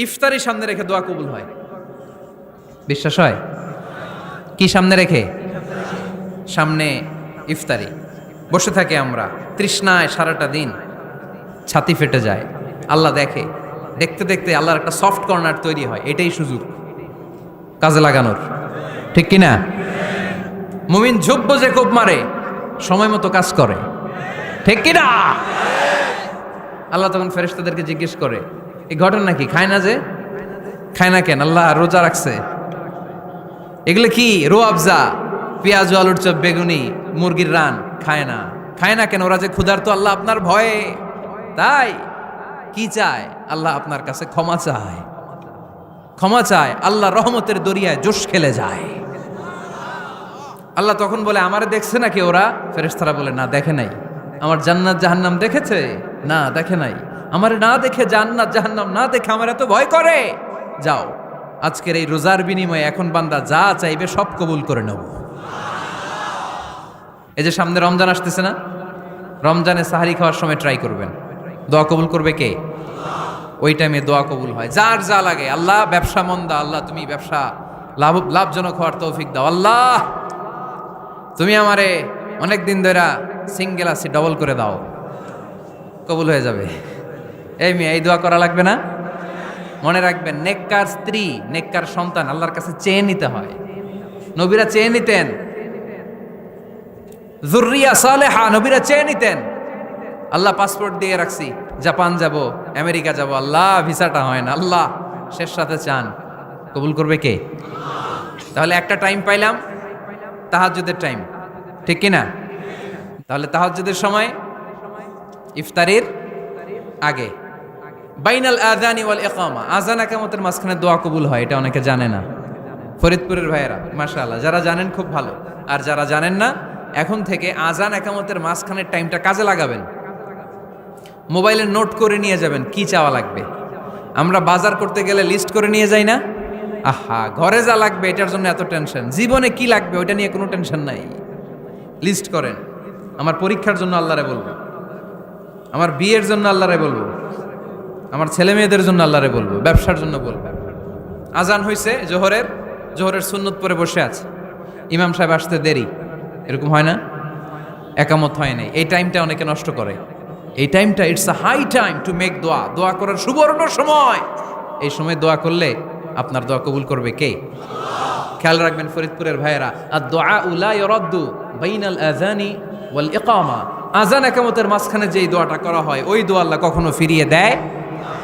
ইফতারি সামনে রেখে দোয়া কবুল হয়। বিশ্বাস হয়? কি সামনে রেখে? সামনে ইফতারি। বসে থাকে আমরা তৃষ্ণায় সারাটা দিন, ছাতি ফেটে যায়। আল্লাহ দেখে, দেখতে দেখতে আল্লাহর একটা সফট কর্নার তৈরি হয়। এটাই সুযোগ কাজে লাগানোর, ঠিক কিনা? মুমিন ঝুব্ব যে কোপ মারে, সময় মতো কাজ করে, ঠিক কিনা? আল্লাহ তখন ফেরেশতাদেরকে জিজ্ঞেস করে, এই ঘটনা কি? খায় না যে? খায় না কেন? আল্লাহ রোজা রাখছে। এগুলো কি? রো আফজা, পেঁয়াজ, আলুর চপ, বেগুনি, মুরগির রান খায় না। খায় না কেন? ওরা যে ক্ষুধার্ত, আল্লাহ আপনার ভয়ে। তাই কি চায়? আল্লাহ আপনার কাছে ক্ষমা চায়, ক্ষমা চায়। আল্লাহ রহমতের দরিয়ায় জোশ খেলে যায়। আল্লাহ তখন বলে, আমারে দেখছে নাকি ওরা? ফেরেশতারা বলে, না দেখে নাই। আমার জান্নাত জাহান্নাম দেখেছে? না দেখে নাই। আমারে না দেখে, জান্নাত জাহান্নাম না দেখে আমার এত ভয় করে। যাও, আজকের এই রোজার বিনিময়ে এখন বান্দা যা চাইবে সব কবুল করে নেব। এই যে সামনে রমজান আসতেছে না, রমজানে সাহারি খাওয়ার সময় ট্রাই করবেন। দোয়া কবুল করবে কে? ওই টাইমে দোয়া কবুল হয়। যার যা লাগে, আল্লাহ ব্যবসা মন্দা, আল্লাহ তুমি ব্যবসা লাভজনক হওয়ার তৌফিক দাও। আল্লাহ তুমি আমারে অনেক দিন ধরে সিঙ্গেল আছি, ডবল করে দাও, কবুল হয়ে যাবে। এই মেয়ে, এই দোয়া করা লাগবে না? মনে রাখবেন, নেককার স্ত্রী, নেককার সন্তান আল্লাহর কাছে চেয়ে নিতে হয়। নবীরা চেয়ে নিতেন, যুররিয়া সালেহা, নবীরা চেয়ে নিতেন। আল্লাহ পাসপোর্ট দিয়ে রাখছি, জাপান যাব, আমেরিকা যাব, আল্লাহ ভিসাটা হয় না। আল্লাহ শেষ সাথে চান, কবুল করবে কে? তাহলে একটা টাইম পাইলাম, তাহাজ্জুদের টাইম, ঠিক কিনা? তাহলে তাহাজ্জুদের সময় ইফতারির আগে, বাইনাল আযানি ওয়াল ইকামা, আযান ইকামতের মাঝখানে দোয়া কবুল হয়। এটা অনেকে জানে না। ফরিদপুরের ভাইয়েরা মাশাআল্লাহ, যারা জানেন খুব ভালো। আর যারা জানেন না, এখন থেকে আযান ইকামতের মাঝখানের টাইমটা কাজে লাগাবেন। মোবাইলে নোট করে নিয়ে যাবেন কি চাওয়া লাগবে। আমরা বাজার করতে গেলে লিস্ট করে নিয়ে যাই না? আহা, ঘরে যা লাগবে এটার জন্য এত টেনশন, জীবনে কি লাগবে ওইটা নিয়ে কোনো টেনশন নাই। লিস্ট করেন। আমার পরীক্ষার জন্য আল্লাহরে বলবো, আমার বিয়ের জন্য আল্লাহরে বলবো, আমার ছেলে মেয়েদের জন্য আল্লাহরে বলবো, ব্যবসার জন্য বলবো। আজান হয়েছে জোহরের সুন্নত পরে বসে আছে, ইমাম সাহেব আসতে দেরি, এরকম হয় না? একামত হয় নাই, এই টাইমটা অনেকে নষ্ট করে। এই টাইমটা it's a high time to make দোয়া, দোয়া করার সুবর্ণ সময়। এই সময় দোয়া করলে আপনার দোয়া কবুল করবে কে? খেয়াল রাখবেন ফরিদপুরের ভাইয়েরা, আর দোয়া লা ইউরাদ্দু বাইনাল আযানি ওয়াল ইকামা, আযান ইকামতের মাঝখানে যেই দোয়াটা করা হয় ওই দোয়া আল্লাহ কখনো ফিরিয়ে দেয়